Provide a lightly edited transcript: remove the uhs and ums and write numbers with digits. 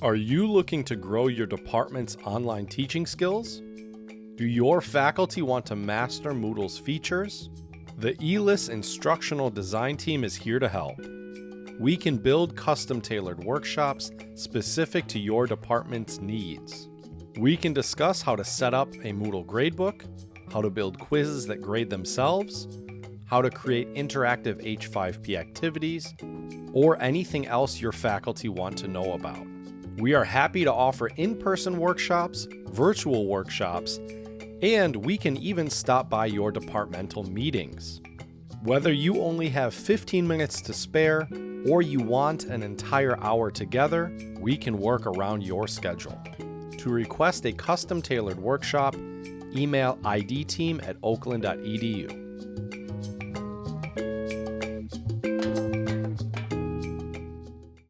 Are you looking to grow your department's online teaching skills? Do your faculty want to master Moodle's features? The e-LIS instructional design team is here to help. We can build custom-tailored workshops specific to your department's needs. We can discuss how to set up a Moodle gradebook, how to build quizzes that grade themselves, how to create interactive H5P activities, or anything else your faculty want to know about. We are happy to offer in-person workshops, virtual workshops, and we can even stop by your departmental meetings. Whether you only have 15 minutes to spare or you want an entire hour together, we can work around your schedule. To request a custom-tailored workshop, email idteam@oakland.edu.